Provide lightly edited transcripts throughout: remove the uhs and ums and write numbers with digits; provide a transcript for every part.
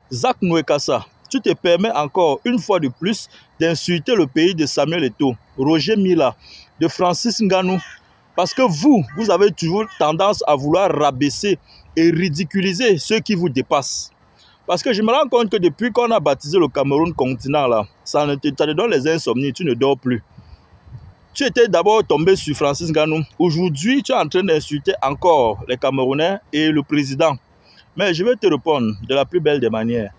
Zak Nwekassa, tu te permets encore une fois de plus d'insulter le pays de Samuel Eto'o, Roger Mila, de Francis Ngannou, parce que vous avez toujours tendance à vouloir rabaisser et ridiculiser ceux qui vous dépassent. Parce que je me rends compte que depuis qu'on a baptisé le Cameroun continent, là, ça te donne les insomnies, tu ne dors plus. Tu étais d'abord tombé sur Francis Ngannou. Aujourd'hui, tu es en train d'insulter encore les Camerounais et le président. Mais je vais te répondre de la plus belle des manières.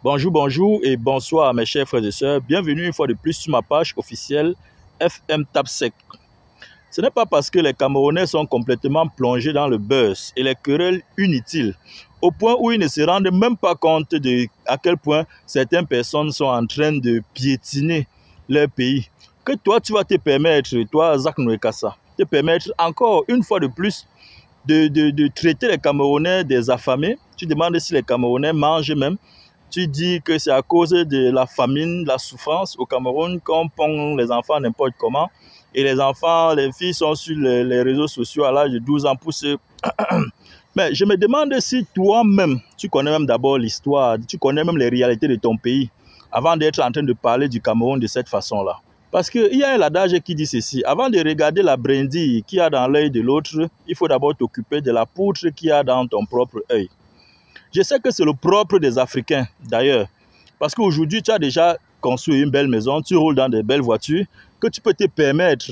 Bonjour et bonsoir mes chers frères et sœurs. Bienvenue une fois de plus sur ma page officielle FM Tapsec. Ce n'est pas parce que les Camerounais sont complètement plongés dans le buzz et les querelles inutiles, au point où ils ne se rendent même pas compte de à quel point certaines personnes sont en train de piétiner leur pays, que toi tu vas te permettre, toi Zak Nwekassa, te permettre encore une fois de plus de traiter les Camerounais des affamés. Tu demandes si les Camerounais mangent même. Tu dis que c'est à cause de la famine, de la souffrance au Cameroun qu'on pond les enfants n'importe comment. Et les enfants, les filles sont sur les réseaux sociaux à l'âge de 12 ans pour se... Mais je me demande si toi-même, tu connais même d'abord l'histoire, tu connais même les réalités de ton pays, avant d'être en train de parler du Cameroun de cette façon-là. Parce qu'il y a un adage qui dit ceci, avant de regarder la brindille qu'il y a dans l'œil de l'autre, il faut d'abord t'occuper de la poutre qu'il y a dans ton propre œil. Je sais que c'est le propre des Africains, d'ailleurs, parce qu'aujourd'hui, tu as déjà construit une belle maison, tu roules dans de belles voitures, que tu peux te permettre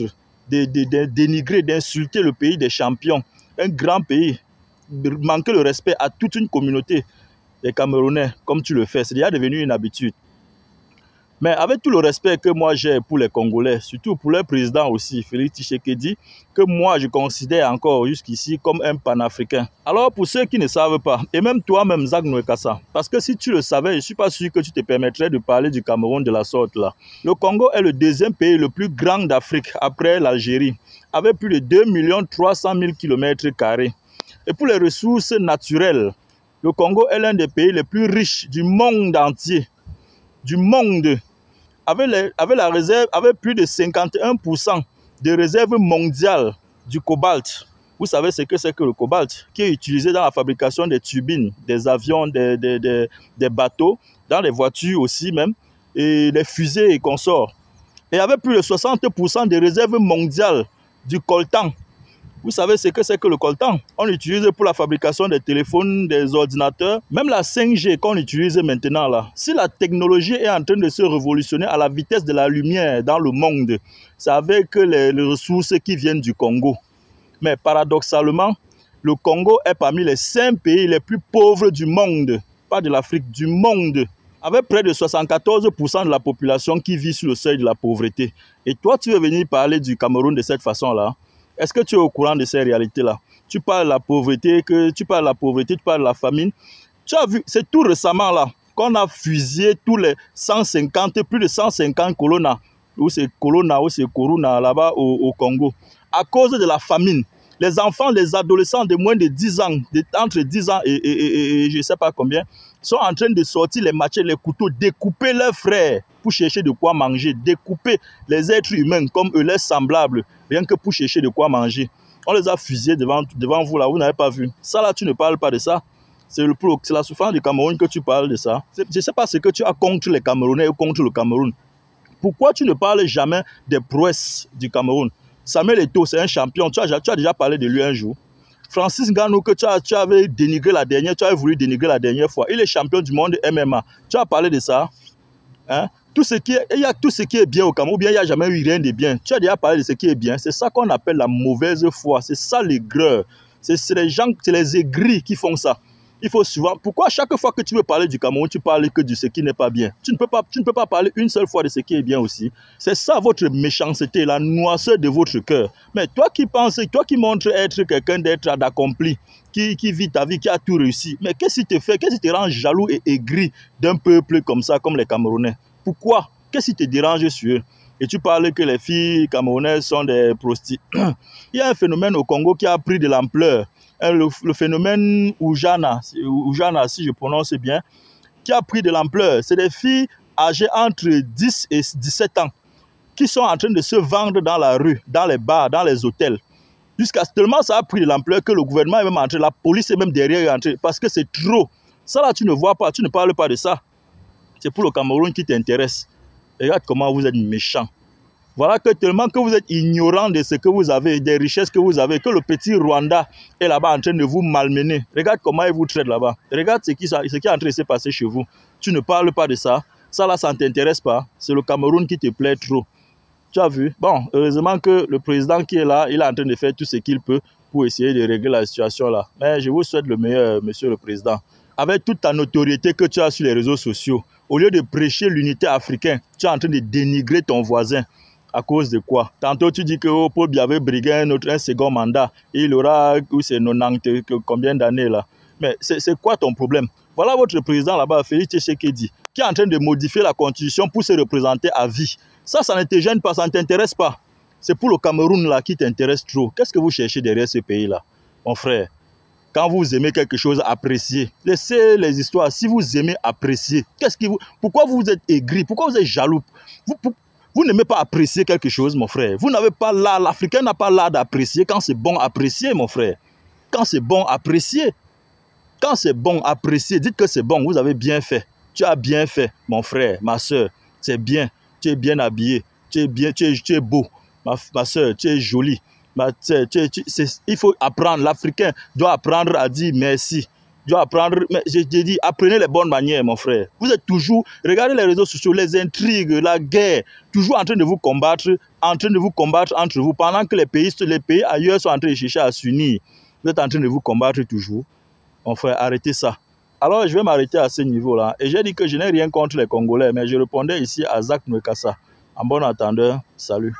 de dénigrer, d'insulter le pays des champions, un grand pays, manquer le respect à toute une communauté des Camerounais, comme tu le fais. C'est déjà devenu une habitude. Mais avec tout le respect que moi j'ai pour les Congolais, surtout pour leur président aussi, Félix Tshisekedi, que moi je considère encore jusqu'ici comme un panafricain. Alors pour ceux qui ne savent pas, et même toi-même Zak Nwekassa, parce que si tu le savais, je ne suis pas sûr que tu te permettrais de parler du Cameroun de la sorte là. Le Congo est le deuxième pays le plus grand d'Afrique après l'Algérie, avec plus de 2 300 000 km². Et pour les ressources naturelles, le Congo est l'un des pays les plus riches du monde entier. Du monde. Avec plus de 51% de réserves mondiales du cobalt. Vous savez ce que c'est que le cobalt, qui est utilisé dans la fabrication des turbines, des avions, des bateaux, dans les voitures aussi même, et les fusées et consorts. Et avec plus de 60% de réserves mondiales du coltan. Vous savez ce que c'est que le coltan? On l'utilise pour la fabrication des téléphones, des ordinateurs, même la 5G qu'on utilise maintenant là. Si la technologie est en train de se révolutionner à la vitesse de la lumière dans le monde, c'est avec les ressources qui viennent du Congo. Mais paradoxalement, le Congo est parmi les 5 pays les plus pauvres du monde, pas de l'Afrique, du monde, avec près de 74% de la population qui vit sur le seuil de la pauvreté. Et toi, tu veux venir parler du Cameroun de cette façon-là? Est-ce que tu es au courant de ces réalités-là? Tu parles de la pauvreté, tu parles de la famine. Tu as vu, c'est tout récemment là qu'on a fusillé tous les 150, plus de 150 colonnes, ou c'est Corona là-bas au Congo, à cause de la famine. Les enfants, les adolescents de moins de 10 ans, entre 10 ans et je ne sais pas combien, sont en train de sortir les machettes, les couteaux, découper leurs frères pour chercher de quoi manger, découper les êtres humains comme eux, leurs semblables, rien que pour chercher de quoi manger. On les a fusillés devant vous là, vous n'avez pas vu. Ça là, tu ne parles pas de ça. C'est la souffrance du Cameroun que tu parles de ça. Je ne sais pas ce que tu as contre les Camerounais ou contre le Cameroun. Pourquoi tu ne parles jamais des prouesses du Cameroun? Samuel Eto'o, c'est un champion. Tu as déjà parlé de lui un jour. Francis Ngannou, que tu avais dénigré la dernière, tu avais voulu dénigrer la dernière fois. Il est champion du monde MMA. Tu as parlé de ça. Hein? Il y a tout ce qui est bien au Cameroun, ou bien il n'y a jamais eu rien de bien. Tu as déjà parlé de ce qui est bien. C'est ça qu'on appelle la mauvaise foi. C'est ça l'aigreur. C'est les gens, c'est les aigris qui font ça. Il faut souvent... Pourquoi chaque fois que tu veux parler du Cameroun, tu parles que de ce qui n'est pas bien? Tu ne peux pas parler une seule fois de ce qui est bien aussi. C'est ça votre méchanceté, la noirceur de votre cœur. Mais toi qui penses, toi qui montres être quelqu'un d'être d'accompli, qui vit ta vie, qui a tout réussi, mais qu'est-ce qui te fait, qu'est-ce qui te rend jaloux et aigri d'un peuple comme ça, comme les Camerounais? Pourquoi? Qu'est-ce qui te dérange sur eux? Et tu parles que les filles camerounaises sont des prostituées. Il y a un phénomène au Congo qui a pris de l'ampleur. Le phénomène Oujana, si je prononce bien, qui a pris de l'ampleur. C'est des filles âgées entre 10 et 17 ans qui sont en train de se vendre dans la rue, dans les bars, dans les hôtels. Jusqu'à tellement ça a pris de l'ampleur que le gouvernement est même entré, la police est même derrière entrée, parce que c'est trop. Ça là, tu ne vois pas, tu ne parles pas de ça. C'est pour le Cameroun qui t'intéresse. Regarde comment vous êtes méchant. Voilà que tellement que vous êtes ignorant de ce que vous avez, des richesses que vous avez, que le petit Rwanda est là-bas en train de vous malmener. Regarde comment il vous traite là-bas. Regarde ce qui est en train de se passer chez vous. Tu ne parles pas de ça. Ça là, ça ne t'intéresse pas. C'est le Cameroun qui te plaît trop. Tu as vu? Bon, heureusement que le président qui est là, il est en train de faire tout ce qu'il peut pour essayer de régler la situation là. Mais je vous souhaite le meilleur, monsieur le président. Avec toute ta notoriété que tu as sur les réseaux sociaux, au lieu de prêcher l'unité africaine, tu es en train de dénigrer ton voisin. À cause de quoi? Tantôt tu dis que Paul Biya avait brigué un second mandat. Et il aura, c'est 90, combien d'années là? Mais c'est quoi ton problème? Voilà votre président là-bas, Félix Tshisekedi, qui est en train de modifier la constitution pour se représenter à vie. Ça ne te gêne pas, ça ne t'intéresse pas. C'est pour le Cameroun là qui t'intéresse trop. Qu'est-ce que vous cherchez derrière ce pays-là, mon frère? Quand vous aimez quelque chose, appréciez. Laissez les histoires. Si vous aimez apprécier, pourquoi vous êtes aigri? Pourquoi vous êtes jaloux? Vous n'aimez pas apprécier quelque chose, mon frère. Vous n'avez pas l'art. L'Africain n'a pas l'art d'apprécier. Quand c'est bon, apprécier, mon frère. Quand c'est bon, apprécier. Quand c'est bon, apprécier. Dites que c'est bon. Vous avez bien fait. Tu as bien fait, mon frère, ma soeur. C'est bien. Tu es bien habillé. Tu es beau. Ma soeur, tu es jolie. Il faut apprendre. L'Africain doit apprendre à dire merci. Doit apprendre. Mais je te dis, apprenez les bonnes manières, mon frère. Vous êtes toujours, regardez les réseaux sociaux, les intrigues, la guerre, toujours en train de vous combattre entre vous, pendant que les pays ailleurs sont en train de chercher à s'unir. Vous êtes en train de vous combattre toujours. Mon frère, arrêtez ça. Alors, je vais m'arrêter à ce niveau-là. Et j'ai dit que je n'ai rien contre les Congolais, mais je répondais ici à Zach Nwekassa. En bon entendeur, salut.